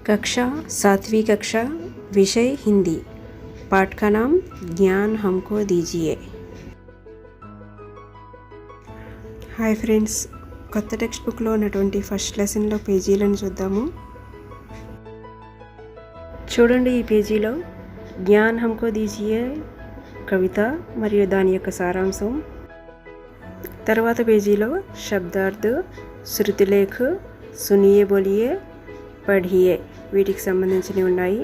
कक्षा 7वीं कक्षा विषय हिंदी। पाठ का नाम ज्ञान हमको दीजिए। హాయ్ ఫ్రెండ్స్, కొత్త టెక్స్ట్ బుక్లో ఉన్నటువంటి ఫస్ట్ లెసన్లో పేజీలను చూద్దాము. చూడండి, ఈ పేజీలో జ్ఞాన్ హమ్కో దీజియే కవిత మరియు దాని యొక్క సారాంశం. తర్వాత పేజీలో శబ్దార్థ, శృతిలేఖ, సునియే బోలియే, పఢియే వీటికి సంబంధించినవి ఉన్నాయి.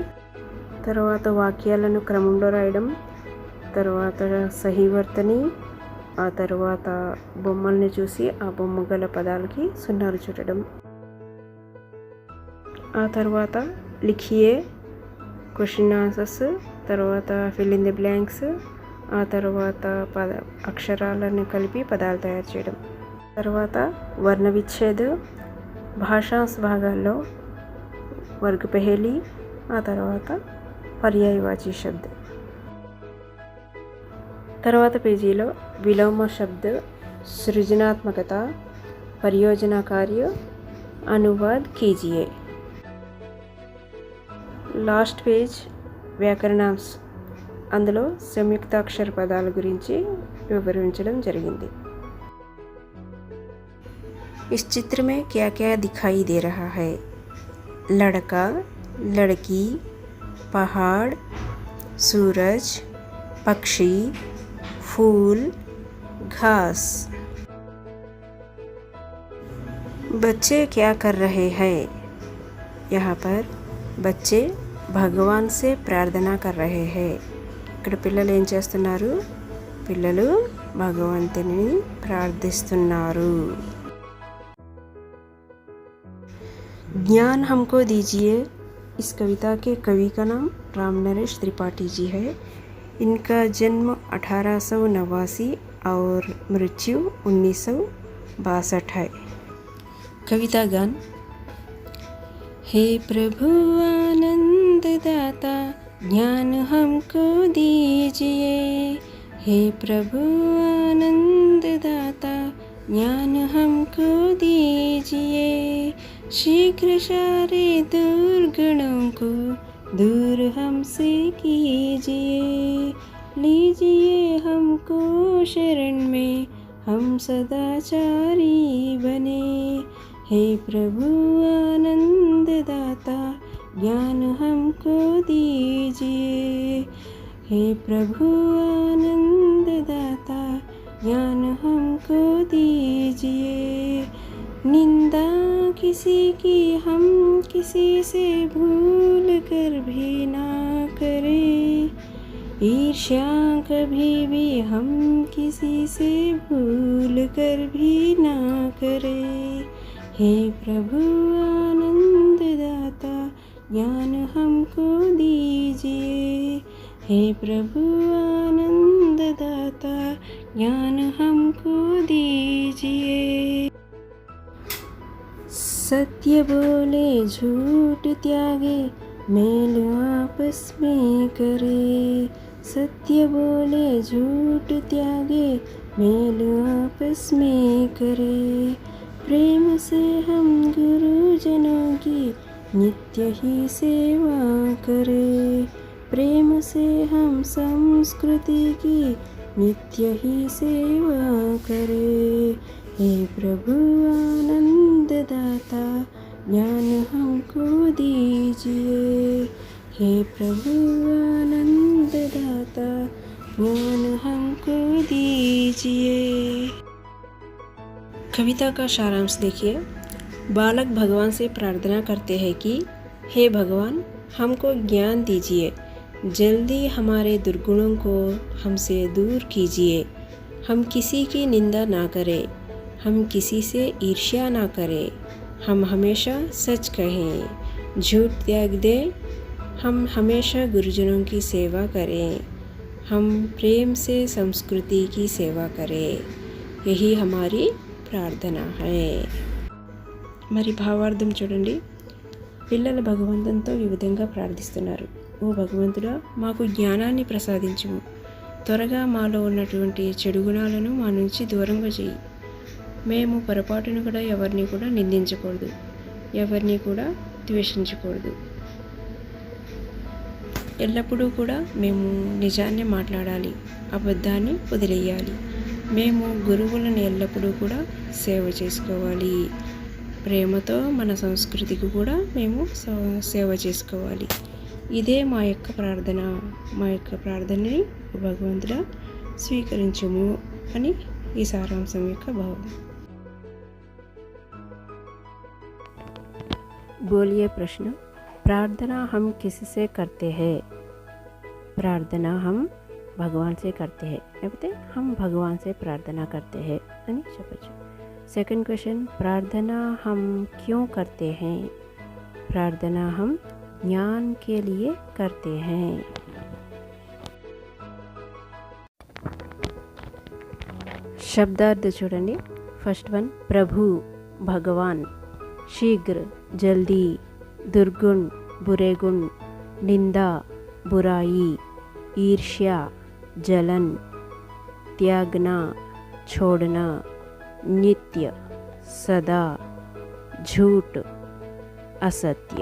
తర్వాత వాక్యాలను క్రమంలో రాయడం, తర్వాత సహివర్తని, ఆ తర్వాత బొమ్మల్ని చూసి ఆ బొమ్మ గల పదాలకి సున్నాలు చుట్టడం, ఆ తర్వాత లిఖియే క్వశ్చన్ ఆన్సర్స్, తర్వాత ఫిల్ ఇన్ ది బ్లాంక్స్, ఆ తర్వాత అక్షరాలను కలిపి పదాలు తయారు చేయడం, తర్వాత వర్ణ విచ్ఛేద, భాషాంశ భాగాల్లో వర్గ పహేలి, ఆ తర్వాత పర్యాయవాచి శబ్ద. తర్వాత పేజీలో విలోమ శబ్ద, సృజనాత్మకత, పరియోజన కార్య, అనువాద్ కీజియే. లాస్ట్ పేజ్ వ్యాకరణాంశ, అందులో సంయుక్తాక్షర పదాల గురించి వివరించడం జరిగింది. इस चित्र में क्या क्या दिखाई दे रहा है? लड़का, लड़की, पहाड़, सूरज, पक्षी, फूल, घास. बच्चे क्या कर रहे हैं? यहाँ पर बच्चे भगवान से प्रार्थना कर रहे हैं. ఇక్కడ పిల్లలు ఏం చేస్తున్నారు? పిల్లలు భగవంతుని ప్రార్థిస్తున్నారు. ज्ञान हमको दीजिए, इस कविता के कवि का नाम राम नरेश त्रिपाठी जी है. इनका जन्म 1889 और मृत्यु 1962 है. कविता गान. हे प्रभु आनंद दाता, ज्ञान हमको दीजिए. हे प्रभु आनंद दाता, ज्ञान हमको दीजिए. शीघ्र सारे दुर्गुणों को दूर हमसे कीजिए. लीजिए हमको शरण में, हम सदाचारी बने. हे प्रभु आनंद दाता, ज्ञान हमको दीजिए. हे प्रभु आनंद दाता, ज्ञान हमको दीजिए. निंदा किसी की हम किसी से भूल कर भी ना करें. ईर्ष्या कभी भी हम किसी से भूल कर भी ना करें. हे प्रभु आनंद दाता, ज्ञान हमको दीजिए. हे प्रभु आनंद दाता, ज्ञान हमको दीजिए. सत्य बोले झूठ त्यागे, मेल आपस में करे. सत्य बोले झूठ त्यागे, मेल आपस में करे. प्रेम से हम गुरुजनों की नित्य ही सेवा करें. प्रेम से हम संस्कृति की नित्य ही सेवा करें. हे प्रभु आनंद दाता, ज्ञान हमको दीजिए. हे प्रभु आनंद दाता, ज्ञान हमको दीजिए. कविता का सारांश देखिए. बालक भगवान से प्रार्थना करते हैं कि हे भगवान, हमको ज्ञान दीजिए. जल्दी हमारे दुर्गुणों को हमसे दूर कीजिए. हम किसी की निंदा ना करें, हम किसी से ईर्ष्या ना करें. हम हमेशा सच कहें, झूठ त्याग दें. हम हमेशा गुरुजनों की सेवा करें. हम प्रेम से संस्कृति की सेवा करें. यही हमारी ప్రార్థన హై. మరి భావార్థం చూడండి. పిల్లలు భగవంతునితో ఈ విధంగా ప్రార్థిస్తున్నారు. ఓ భగవంతుడా, మాకు జ్ఞానాన్ని ప్రసాదించుము. త్వరగా మాలో ఉన్నటువంటి చెడు గుణాలను మా నుంచి దూరంగా చేయి. మేము పొరపాటును కూడా ఎవరిని కూడా నిందించకూడదు, ఎవరిని కూడా ద్వేషించకూడదు. ఎల్లప్పుడూ కూడా మేము నిజాన్ని మాట్లాడాలి, అబద్ధాన్ని వదిలేయాలి. మేము గురువులను ఎల్లప్పుడూ కూడా సేవ చేసుకోవాలి. ప్రేమతో మన సంస్కృతికి కూడా మేము సేవ చేసుకోవాలి. ఇదే మా యొక్క ప్రార్థన. మా యొక్క ప్రార్థనని భగవంతుడా స్వీకరించుము అని ఈ సారాంశం యొక్క భావం. बोलिए प्रश्न। प्रार्थना हम किससे करते हैं? प्रार्थना हम भगवान से करते हैं, लेकिन हम भगवान से प्रार्थना करते हैं అని చెప్పచ్చు. सेकंड क्वेश्चन, प्रार्थना हम क्यों करते हैं? प्रार्थना हम ज्ञान के लिए करते हैं. शब्दार्थ చూడండి. फर्स्ट वन, प्रभु भगवान, शीघ्र जल्दी, दुर्गुण बुरे गुण, निंदा बुराई, ईर्ष्या जलन, त्यागना छोड़ना, नित्य सदा, झूठ असत्य.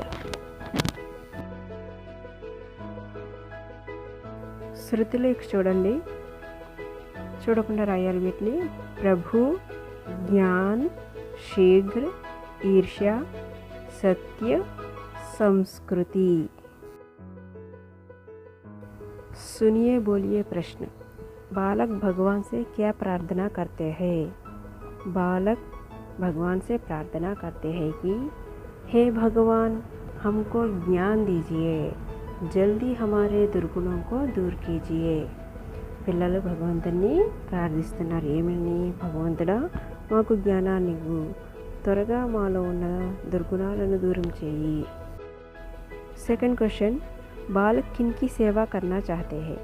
శృతులు చూడండి, చూడకుండా రాయాలి వీటిని. ప్రభు, జ్ఞాన్, शीघ्र, ईर्ष्या, सत्य, संस्कृति. सुनिए, बोलिए प्रश्न। बालक भगवान से क्या प्रार्थना करते हैं? बालक भगवान से प्रार्थना करते हैं कि हे भगवान, हमको ज्ञान दीजिए, जल्दी हमारे दुर्गुणों को दूर कीजिए. పిల్లలు భగవంతుని ప్రార్థిస్తున్నారు. ఏమని? భగవంతుడా, మాకు జ్ఞానాన్ని ఇవ్వు, త్వరగా మాలో ఉన్న దుర్గుణాలను దూరం చేయి. सेकंड क्वेश्चन, बालक किनकी सेवा करना चाहते हैं?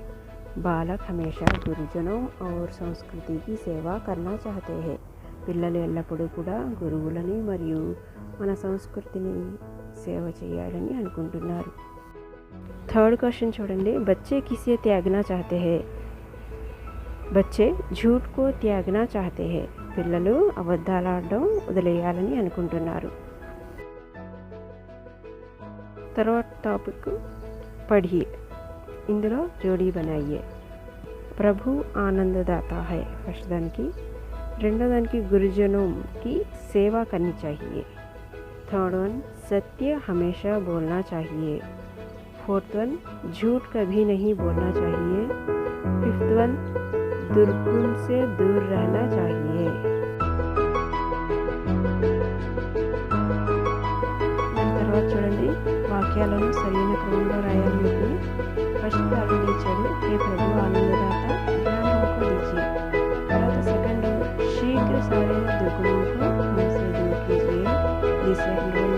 बालक हमेशा गुरुजनों और संस्कृति की सेवा करना चाहते हैं. పిల్లలు ఎల్లప్పుడూ కూడా గురువులని మరియు మన సంస్కృతిని సేవ చేయాలని అనుకుంటున్నారు. थर्ड क्वेश्चन చూడండి. बच्चे किसे त्यागना चाहते हैं? बच्चे झूठ को त्यागना चाहते हैं. పిల్లలు అబద్ధాలు ఆడడం వదిలేయాలని అనుకుంటున్నారు. తర్వాత టాపిక్ పढ़िए. ఇందులో జోడీ बनाइए. ప్రభు ఆనందదాता है ఫస్ట్ దానికి. రెండో దానికి गुरुजनों की सेवा करनी चाहिए. थर्ड वन, सत्य हमेशा बोलना चाहिए. फोर्थ वन, झूठ कभी नहीं बोलना चाहिए. फिफ्थ वन, दुर्गुण से दूर रहना चाहिए. దాని తర్వాత చూడండి, వాక్యాలను సరైన క్రమంలో రాయాలి. ఫస్ట్ ప్రార్థన ఇచ్చాడు, హే ప్రభు ఆనందదాత, జ్ఞానం हमको दीजिए. తర్వాత సెకండ్, शीघ्र सारे दुर्गुणों को हमसे दूर कीजिए, जिससे हम लोग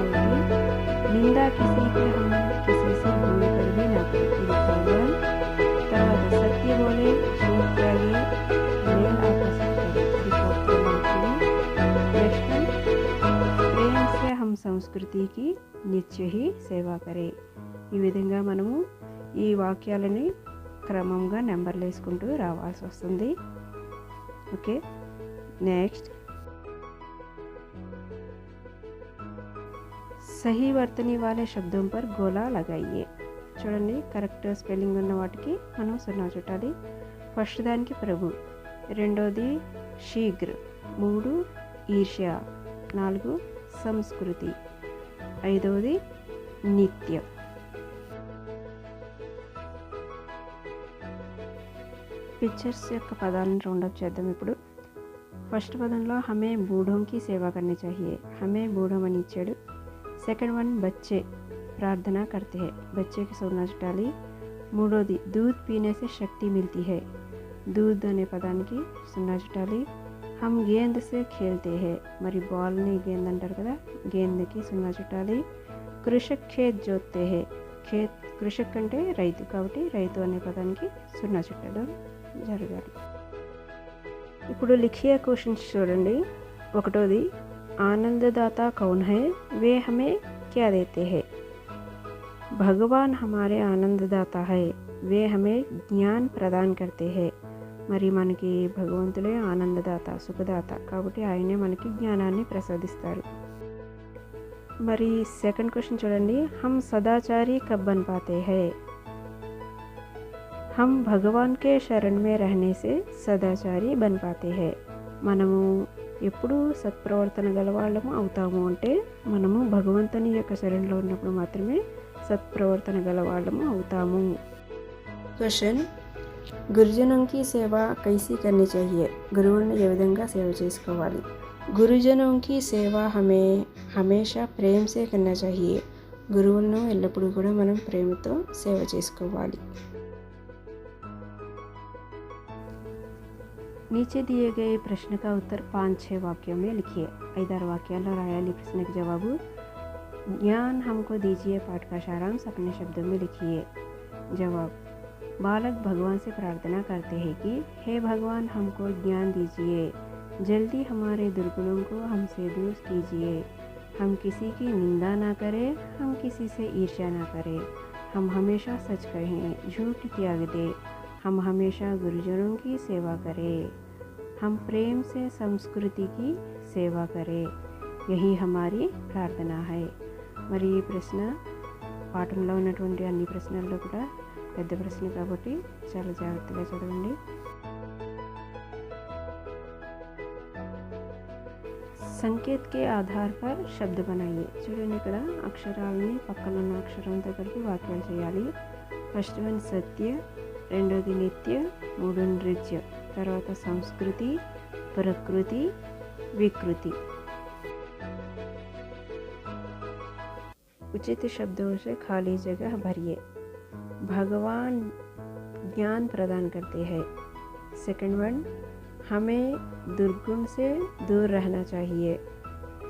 निंदा किसी के हम किसी से भूल कर भी ना करें. తర్వాత सत्य बोले, झूठ त्यागे, मेल आपस में करें. प्रेम से हम संस्कृति की నిత్య ही సేవా కరే. ఈ విధంగా మనము ఈ వాక్యాలని క్రమంగా నెంబర్లు వేసుకుంటూ రావాల్సి వస్తుంది. ఓకే, నెక్స్ట్, सही वर्तने वाले शब्दों पर गोला लगाइए. చూడండి, కరెక్ట్ స్పెల్లింగ్ ఉన్న వాటికి మనం సున్నా చుట్టాలి. ఫస్ట్ దానికి ప్రభు, రెండోది శీఘ్ర, మూడు ఈర్ష్య, నాలుగు సంస్కృతి, ఐదవది నిత్య. పిక్చర్స్ యొక్క పదాలను రౌండప్ చేద్దాం ఇప్పుడు. ఫస్ట్ పదంలో హమే బూఢోంకి సేవా కర్నీ చాహియే. హమే బూఢం అని ఇచ్చాడు. సెకండ్ వన్, బच्चे प्रार्थना करते हैं. बच्चे की సున్నా చుట్టాలి. మూడోది, दूध पीने से शक्ति मिलती है. दूध అనే పదానికి సున్నా చుట్టాలి. हम गेंद से खेलते हैं. మరి బాల్ని గేంద్ అంటారు కదా, గేంద్కి సున్నా చుట్టాలి. కృషక్ ఖేత్ జోతే హే. ఖేత్, కృషక్ అంటే రైతు, కాబట్టి రైతు అనే పదానికి సున్నా చుట్టడం జరగాలి. ఇప్పుడు లిఖియా క్వశ్చన్స్ చూడండి. ఒకటోది, आनंददाता कौन है? वे हमें क्या देते हैं? भगवान हमारे आनंददाता है, वे हमें ज्ञान प्रदान करते हैं. మరి మనకి భగవంతులే ఆనందదాత, సుఖదాత, కాబట్టి ఆయనే మనకి జ్ఞానాన్ని ప్రసాదిస్తారు. మరి సెకండ్ క్వశ్చన్ చూడండి, हम सदाचारी कब बन पाते हैं? हम भगवान के शरण में रहने से సదాచారి बन पाते हैं. మనము ఎప్పుడు సత్ప్రవర్తన గలవాళ్ళము అవుతాము అంటే మనము భగవంతుని యొక్క శరణలో ఉన్నప్పుడు మాత్రమే సత్ప్రవర్తన గలవాళ్ళము అవుతాము. క్వశ్చన్, గురుజనం की సేవ कैसी करनी चाहिए? గురువులను ఏ విధంగా సేవ చేసుకోవాలి? గురుజనం की సేవ हमें हमेशा प्रेम से करना चाहिए. గురువులను ఎల్లప్పుడూ కూడా మనం ప్రేమతో సేవ చేసుకోవాలి. नीचे दिए गए प्रश्न का उत्तर 5-6 वाक्यों में लिखिए. 5-6 వాక్యాల్లో రాయాలి ప్రశ్నకి జవాబు. ज्ञान हमको दीजिए पाठ का सारांश अपने शब्दों में लिखिए. जवाब, बालक भगवान से प्रार्थना करते हैं कि हे भगवान हमको ज्ञान दीजिए, जल्दी हमारे दुर्गुणों को हमसे दूर कीजिए, हम किसी की निंदा ना करें, हम किसी से ईर्ष्या ना करें, हम हमेशा सच कहें, झूठ त्याग दें, हम हमेशा गुरुजनों की सेवा करें, हम प्रेम से संस्कृति की सेवा करें, यही हमारी प्रार्थना है. మరి ఈ ప్రశ్న పాఠంలో ఉన్నటువంటి అన్ని ప్రశ్నల్లో కూడా పెద్ద ప్రశ్న కాబట్టి చాలా జాగ్రత్తగా చదవండి. సంకేత్ కే ఆధార్ పర్ శబ్ద బనాయియే. చూడండి, ఇక్కడ అక్షరాలని పక్కన ఉన్న అక్షరంతో కలిపి వాక్యాలు చేయాలి. ఫస్ట్ వన్ సత్య, రెండోది నిత్య, మూడు నృత్య, తర్వాత సంస్కృతి, ప్రకృతి, వికృతి. उचित शब्दों से खाली जगह भरिए. भगवान ज्ञान प्रदान करते हैं. सेकंड वन, हमें दुर्गुण से दूर रहना चाहिए.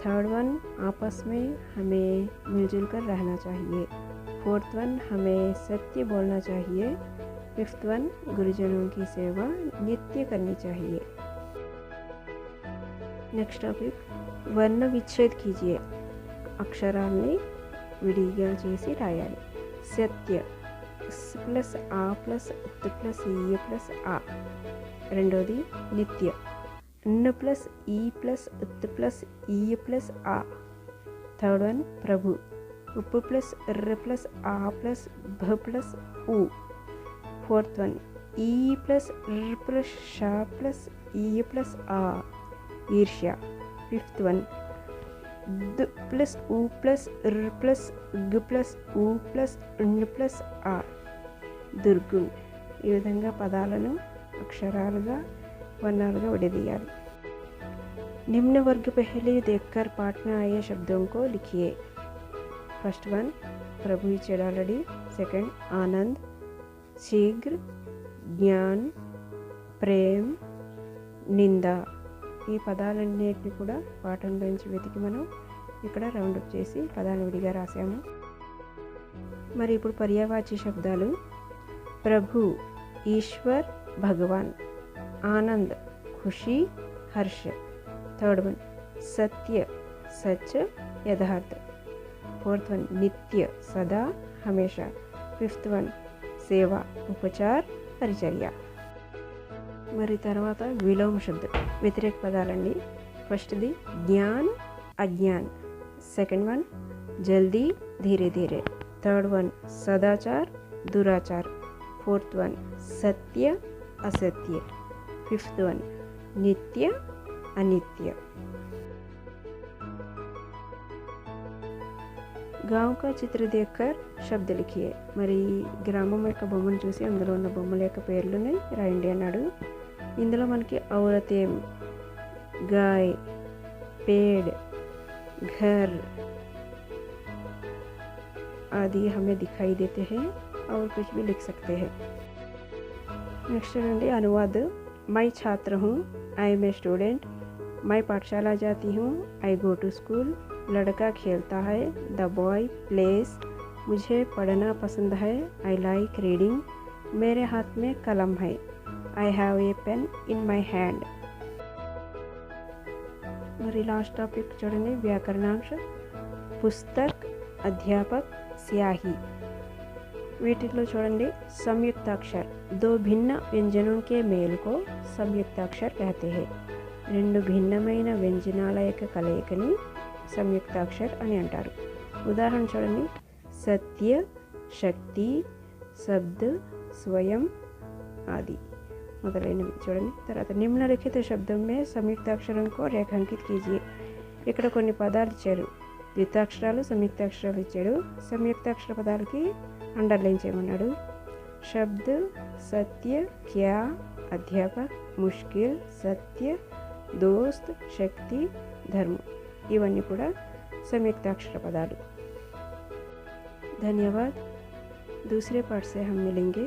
थर्ड वन, आपस में हमें मिलजुल कर रहना चाहिए. फोर्थ वन, हमें सत्य बोलना चाहिए. फिफ्थ वन, गुरुजनों की सेवा नित्य करनी चाहिए. नेक्स्ट टॉपिक, वर्ण विच्छेद कीजिए. అక్షరాల్ని విడిగా చేసి రాయాలి. సత్య ప్లస్ ఆ ప్లస్ ఉత్ ప్లస్ ఈ ప్లస్ ఆ. రెండోది నిత్య న్ ప్లస్ ఈ ప్లస్ ఉత్ ప్లస్ ఈ ప్లస్ ఆ. థర్డ్ వన్ ప్రభు ఉప్పు ప్లస్ ర్ ప్లస్ ఆ ప్లస్ భ ప్లస్ ఉ. ఫోర్త్ వన్ ఈ ప్లస్ ర్ ప్లస్ ష ప్లస్ ఈ ప్లస్ ఆ ఈర్ష్య. ఫిఫ్త్ వన్ द प्लस उ प्लस र प्लस ग प्लस उ प्लस ण प्लस आ దుర్గుణ్. ఈ విధంగా పదాలను అక్షరాలుగా వర్ణాలుగా విడదీయాలి. निम्न वर्ग पहले देखकर पाठ में आए शब्दों को लिखिए. फर्स्ट वन प्रभु चढ़ालड़ी. सेकंड आनंद, शीघ्र, ज्ञान, प्रेम, निंदा. ఈ పదాలన్నిటిని కూడా పాఠంలోంచి వెతికి మనం ఇక్కడ రౌండప్ చేసి పదాలు విడిగా రాసాము. మరి ఇప్పుడు పర్యాయవాచి శబ్దాలు. ప్రభు ఈశ్వర్ భగవాన్. ఆనంద్ ఖుషి హర్ష. థర్డ్ వన్ సత్య సచ్ యథార్థ. फोर्थ वन नित्य सदा हमेशा. फिफ्थ वन सेवा उपचार परिचर्या. మరి తర్వాత విలోమ శబ్దం వ్యతిరేక పదాలండి. ఫస్ట్ది జ్ఞాన్ అజ్ఞాన్. సెకండ్ వన్ జల్దీ ధీరే ధీరే. Third one సదాచార్ దురాచార్. ఫోర్త్ వన్ సత్య असत्य. फिफ्थ वन नित्य अनित्य. गांव का चित्र देखकर शब्द लिखिए. మరి గ్రామం యొక్క బొమ్మను చూసి అందులో ఉన్న బొమ్మల యొక్క పేర్లని రాయండి అన్నాడు. ఇందులో మనకి औरतें, गाय, पेड़, घर आदि हमें दिखाई देते हैं और कुछ भी लिख सकते हैं. नेक्स्ट अंडी अनुवाद. मैं छात्र हूँ, आई एम ए स्टूडेंट. मैं पाठशाला जाती हूँ, आई गो टू स्कूल. लड़का खेलता है, द बॉय प्लेस. मुझे पढ़ना पसंद है, आई लाइक रीडिंग. मेरे हाथ में कलम है, I have a pain in my hand. మరి లాస్ట్ టాపిక్ చూడండి వ్యాకరణాంశ. పుస్తక్, అధ్యాపక్, स्याही. వీటిలో చూడండి సంయుక్తాక్షर. दो भिन्न व्यंजनों के मेल को संयुक्ताक्षर कहते हैं. రెండు భిన్నమైన వ్యంజనాల యొక్క కలయికని సంయుక్తాక్షర్ అని అంటారు. ఉదాహరణ చూడండి, సత్య, శక్తి, శబ్ద్, స్వయం आदि మొదలైనవి చూడండి. తర్వాత నిమ్నలిఖిత శబ్దం మే సంయుక్తాక్షరం కో రేఖాంకిత్ కీజియే. ఇక్కడ కొన్ని పదాలు ఇచ్చారు, ద్వితాక్షరాలు సంయుక్తాక్షరాలు ఇచ్చాడు. సంయుక్తాక్షర పదాలకి అండర్లైన్ చేయమన్నాడు. శబ్ద్, సత్య, క్యా, అధ్యాపక్, ముష్కిల్, సత్య, దోస్త్, శక్తి, ధర్మ, ఇవన్నీ కూడా संयुक्ताक्षर पदाలు. धन्यवाद. दूसरे पाठ से हम मिलेंगे.